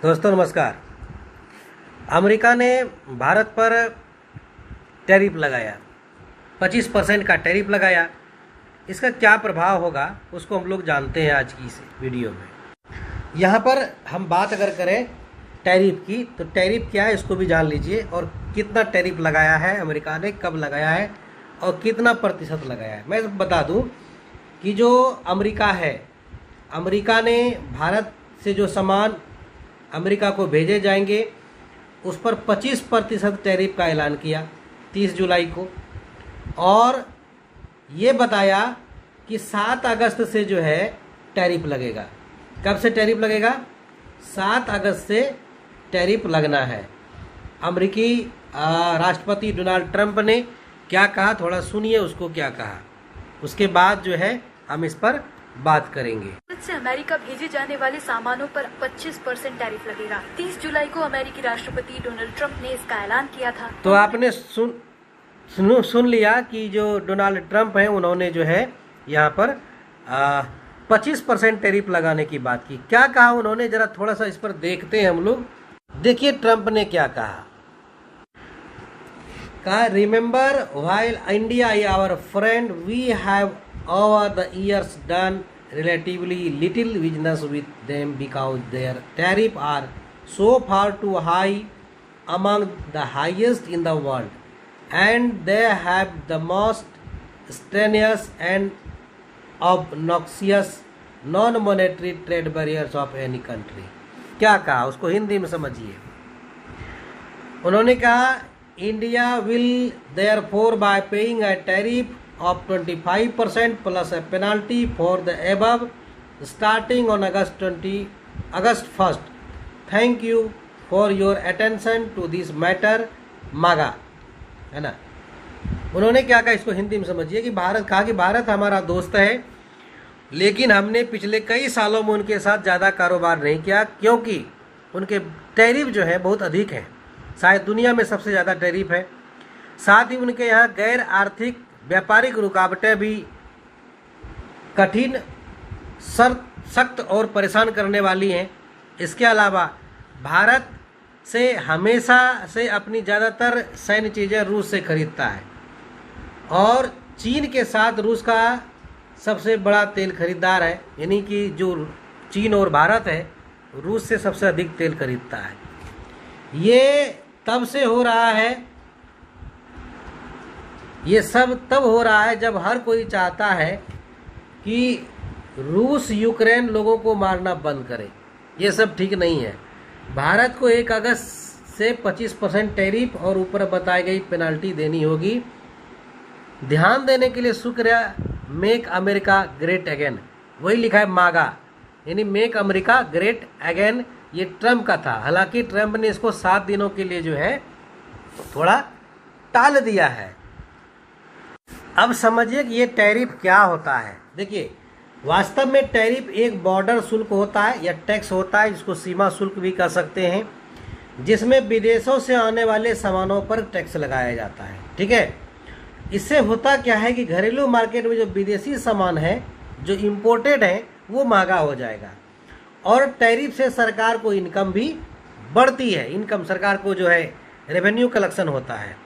दोस्तों नमस्कार। अमेरिका ने भारत पर टैरिफ लगाया, 25% का टैरिफ लगाया। इसका क्या प्रभाव होगा उसको हम लोग जानते हैं आज की इस वीडियो में। यहाँ पर हम बात अगर करें टैरिफ की, तो टैरिफ क्या है इसको भी जान लीजिए, और कितना टैरिफ लगाया है अमेरिका ने, कब लगाया है और कितना प्रतिशत लगाया है। मैं बता दूं कि जो अमेरिका है, अमेरिका ने भारत से जो सामान अमेरिका को भेजे जाएंगे उस पर 25% टैरिफ का ऐलान किया 30 जुलाई को, और ये बताया कि 7 अगस्त से जो है टैरिफ लगेगा। कब से टैरिफ लगेगा? 7 अगस्त से टैरिफ लगना है। अमेरिकी राष्ट्रपति डोनाल्ड ट्रंप ने क्या कहा, थोड़ा सुनिए उसको क्या कहा, उसके बाद जो है हम इस पर बात करेंगे। भारत से अमेरिका भेजे जाने वाले सामानों पर 25% टैरिफ लगेगा। 30 जुलाई को अमेरिकी राष्ट्रपति डोनाल्ड ट्रंप ने इसका ऐलान किया था। तो आपने सुन लिया कि जो डोनाल्ड ट्रंप हैं उन्होंने जो है यहाँ पर 25% टैरिफ लगाने की बात की। क्या कहा उन्होंने, जरा थोड़ा सा इस पर देखते हैं हम लोग। देखिए ट्रंप ने क्या कहा। Remember while India is our friend we have over the years done relatively little business with them because their tariffs are so far too high, among the highest in the world, and they have the most strenuous and obnoxious non-monetary trade barriers of any country। क्या कहा उसको हिंदी में समझिए। उन्होंने कहा India will therefore by paying a tariff of 25% plus a penalty for the above starting on August 1st. Thank you for your attention to this matter, MAGA। है ना। उन्होंने क्या कहा इसको हिंदी में समझिए कि भारत हमारा दोस्त है, लेकिन हमने पिछले कई सालों में उनके साथ ज़्यादा कारोबार नहीं किया क्योंकि उनके टैरिफ जो है बहुत अधिक है, शायद दुनिया में सबसे ज़्यादा टैरिफ है। साथ ही उनके यहाँ गैर आर्थिक व्यापारिक रुकावटें भी कठिन, सख्त और परेशान करने वाली हैं। इसके अलावा भारत से हमेशा से अपनी ज़्यादातर सैन्य चीज़ें रूस से खरीदता है, और चीन के साथ रूस का सबसे बड़ा तेल खरीदार है, यानी कि जो चीन और भारत है रूस से सबसे अधिक तेल खरीदता है। ये तब से हो रहा है, ये सब तब हो रहा है जब हर कोई चाहता है कि रूस यूक्रेन लोगों को मारना बंद करे। ये सब ठीक नहीं है। भारत को 1 अगस्त से 25% टैरिफ और ऊपर बताई गई पेनाल्टी देनी होगी। ध्यान देने के लिए शुक्रिया। मेक अमेरिका ग्रेट अगेन, वही लिखा है मागा, यानी मेक अमेरिका ग्रेट अगेन। ये ट्रंप का था, हालांकि ट्रंप ने इसको 7 दिनों के लिए जो है थोड़ा टाल दिया है। अब समझिए कि ये टैरिफ क्या होता है। देखिए वास्तव में टैरिफ एक बॉर्डर शुल्क होता है या टैक्स होता है, जिसको सीमा शुल्क भी कह सकते हैं, जिसमें विदेशों से आने वाले सामानों पर टैक्स लगाया जाता है। ठीक है। इससे होता क्या है कि घरेलू मार्केट में जो विदेशी सामान है, जो इम्पोर्टेड है, वो महंगा हो जाएगा, और टैरिफ से सरकार को इनकम भी बढ़ती है। इनकम सरकार को जो है रेवेन्यू कलेक्शन होता है,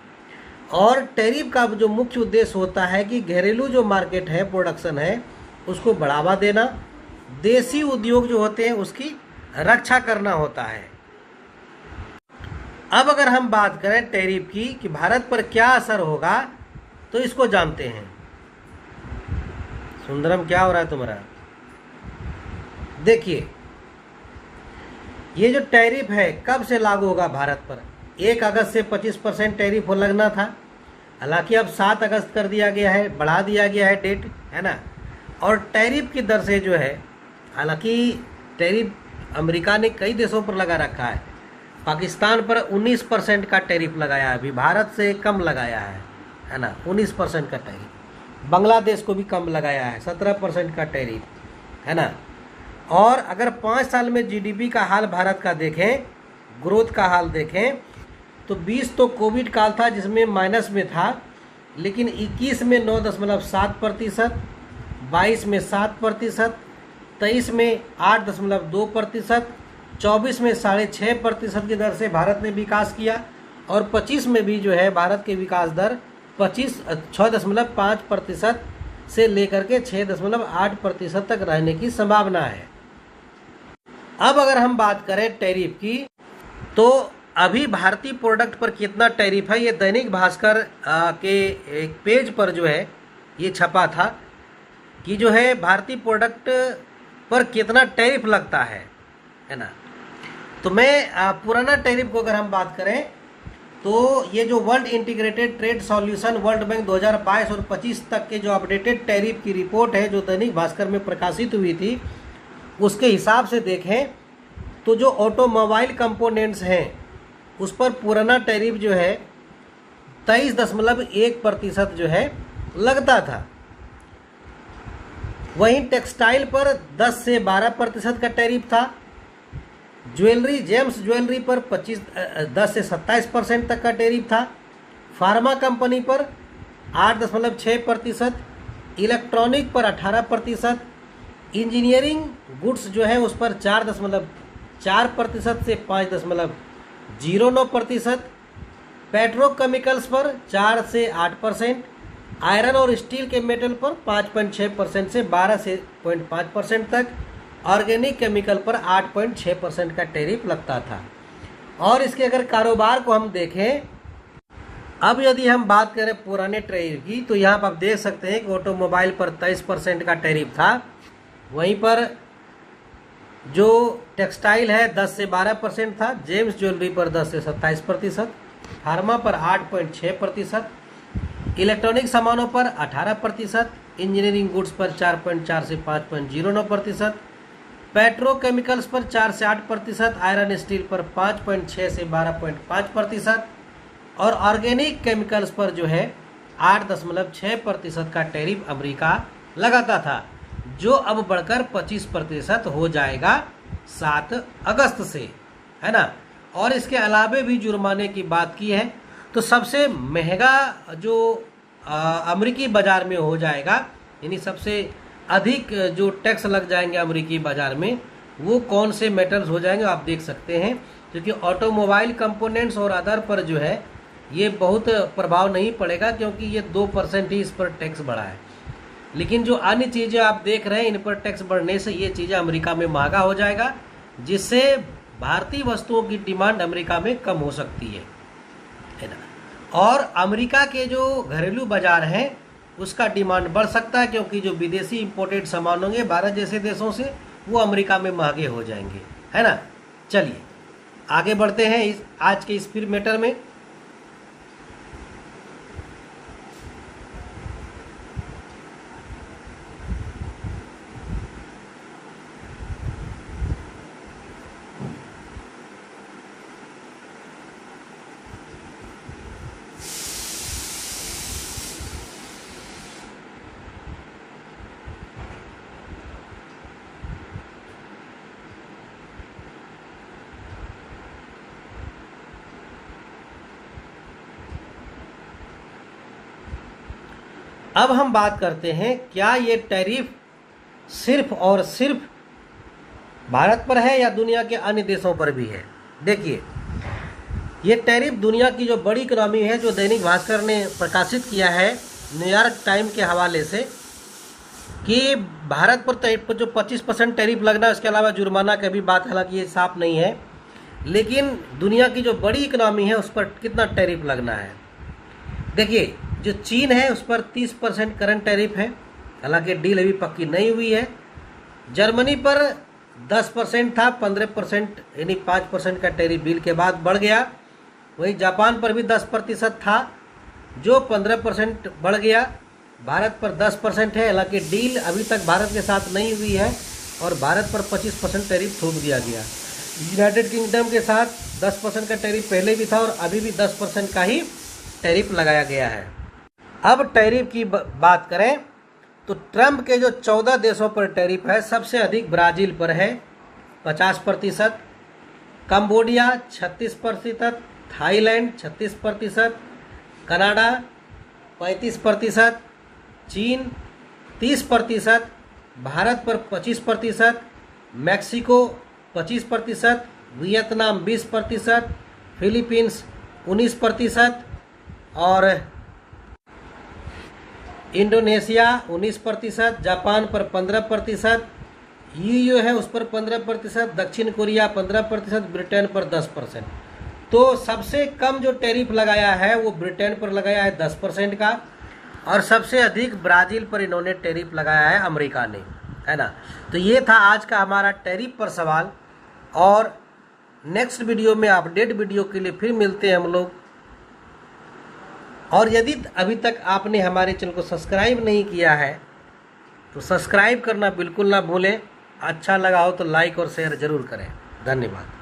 और टैरिफ का जो मुख्य उद्देश्य होता है कि घरेलू जो मार्केट है, प्रोडक्शन है, उसको बढ़ावा देना, देसी उद्योग जो होते हैं उसकी रक्षा करना होता है। अब अगर हम बात करें टैरिफ की कि भारत पर क्या असर होगा, तो इसको जानते हैं। सुंदरम क्या हो रहा है तुम्हारा? देखिए ये जो टैरिफ है कब से लागू होगा भारत पर? 1 अगस्त से 25% टैरिफ लगना था, हालांकि अब 7 अगस्त कर दिया गया है, बढ़ा दिया गया है डेट, है ना। और टैरिफ की दर से जो है, हालांकि टैरिफ अमेरिका ने कई देशों पर लगा रखा है। पाकिस्तान पर 19% का टैरिफ लगाया है, अभी भारत से कम लगाया है ना, 19% का टैरिफ। बांग्लादेश को भी कम लगाया है, 17% का टैरिफ, है ना। और अगर 5 साल में जीडीपी का हाल भारत का देखें, ग्रोथ का हाल देखें, तो 20 तो कोविड काल था जिसमें माइनस में था, लेकिन 21 में 9.7%, 22 में 7%, 23 में 8.2%, 24 में 6.5% की दर से भारत ने विकास किया और 25 में भी जो है भारत की विकास दर 6.5% से लेकर के 6.8% तक रहने की संभावना है। अब अगर हम बात करें टैरिफ की, तो अभी भारतीय प्रोडक्ट पर कितना टैरिफ है, ये दैनिक भास्कर के एक पेज पर जो है ये छपा था कि जो है भारतीय प्रोडक्ट पर कितना टैरिफ लगता है ना। तो मैं पुराना टैरिफ को अगर हम बात करें तो ये जो world integrated trade solution world bank 2022 और 25 तक के जो अपडेटेड टैरिफ की रिपोर्ट है जो दैनिक भास्कर में प्रकाशित हुई थी, उसके हिसाब से देखें तो जो ऑटोमोबाइल कंपोनेंट्स हैं उस पर पुराना टैरिफ जो है 23.1% जो है लगता था। वहीं टेक्सटाइल पर 10 से 12% का टैरिफ था। ज्वेलरी, जेम्स ज्वेलरी पर 10 से 27% तक का टैरिफ था। फार्मा कंपनी पर 8.6%, इलेक्ट्रॉनिक पर 18%, इंजीनियरिंग गुड्स जो है उस पर 4.4% से 5.09%, पेट्रोकेमिकल्स पर 4 से 8%, आयरन और स्टील के मेटल पर 5.6% से 12.5% तक, ऑर्गेनिक केमिकल पर 8.6% का टैरिफ लगता था। और इसके अगर कारोबार को हम देखें, अब यदि हम बात करें पुराने टैरिफ की, तो यहाँ पर आप देख सकते हैं कि ऑटोमोबाइल पर 23% का टैरिफ था। वहीं पर जो टेक्सटाइल है 10 से 12% था, जेम्स ज्वेलरी पर 10 से 27%, फार्मा पर 8.6%, इलेक्ट्रॉनिक सामानों पर 18%, इंजीनियरिंग गुड्स पर 4.4 से 5.09%, पेट्रोकेमिकल्स पर 4 से 8%, आयरन स्टील पर 5.6 से 12.5% और ऑर्गेनिक केमिकल्स पर जो है 8.6% का टैरिफ अमेरिका लगाता था, जो अब बढ़कर 25% हो जाएगा 7 अगस्त से, है ना। और इसके अलावे भी जुर्माने की बात की है तो सबसे महंगा जो अमेरिकी बाजार में हो जाएगा, यानी सबसे अधिक जो टैक्स लग जाएंगे अमेरिकी बाजार में, वो कौन से मेटल्स हो जाएंगे आप देख सकते हैं। क्योंकि ऑटोमोबाइल कंपोनेंट्स और अदर पर जो है ये बहुत प्रभाव नहीं पड़ेगा, क्योंकि ये 2% ही इस पर टैक्स बढ़ा है। लेकिन जो अन्य चीज़ें आप देख रहे हैं इन पर टैक्स बढ़ने से ये चीज़ें अमेरिका में महंगा हो जाएगा, जिससे भारतीय वस्तुओं की डिमांड अमेरिका में कम हो सकती है ना। और अमेरिका के जो घरेलू बाजार हैं उसका डिमांड बढ़ सकता है, क्योंकि जो विदेशी इंपोर्टेड सामान होंगे भारत जैसे देशों से, वो अमेरिका में महंगे हो जाएंगे, है ना। चलिए आगे बढ़ते हैं आज के इस फिर मैटर में। अब हम बात करते हैं क्या ये टैरिफ सिर्फ और सिर्फ भारत पर है या दुनिया के अन्य देशों पर भी है। देखिए, ये टैरिफ दुनिया की जो बड़ी इकोनॉमी है, जो दैनिक भास्कर ने प्रकाशित किया है न्यूयॉर्क टाइम के हवाले से, कि भारत पर जो 25% टैरिफ लगना है, उसके अलावा जुर्माना की भी बात, हालांकि ये साफ नहीं है, लेकिन दुनिया की जो बड़ी इकोनॉमी है उस पर कितना टैरिफ लगना है। देखिए, जो चीन है उस पर 30% करंट टैरिफ है, हालांकि डील अभी पक्की नहीं हुई है। जर्मनी पर 10% था, 15% यानी 5% का टैरिफ बिल के बाद बढ़ गया। वहीं जापान पर भी 10% था, जो 15% बढ़ गया। भारत पर 10% है, हालांकि डील अभी तक भारत के साथ नहीं हुई है और भारत पर 25% टैरिफ थोप दिया गया। यूनाइटेड किंगडम के साथ 10% का टैरिफ पहले भी था और अभी भी 10% का ही टैरिफ लगाया गया है। अब टैरिफ की बात करें तो ट्रंप के जो 14 देशों पर टैरिफ है, सबसे अधिक ब्राज़ील पर है 50%, कंबोडिया 36%, थाईलैंड 36%, कनाडा 35%, चीन 30%, भारत पर 25%, मैक्सिको 25%, वियतनाम 20%, फिलीपींस 19% और इंडोनेशिया 19%, जापान पर 15%, यूएई है उस पर 15%, दक्षिण कोरिया 15%, ब्रिटेन पर 10%। तो सबसे कम जो टैरिफ लगाया है वो ब्रिटेन पर लगाया है 10% का, और सबसे अधिक ब्राज़ील पर इन्होंने टैरिफ लगाया है अमेरिका ने, है ना। तो ये था आज का हमारा टैरिफ पर सवाल, और नेक्स्ट वीडियो में अपडेट वीडियो के लिए फिर मिलते हैं हम लोग। और यदि अभी तक आपने हमारे चैनल को सब्सक्राइब नहीं किया है तो सब्सक्राइब करना बिल्कुल ना भूलें। अच्छा लगा हो तो लाइक और शेयर जरूर करें। धन्यवाद।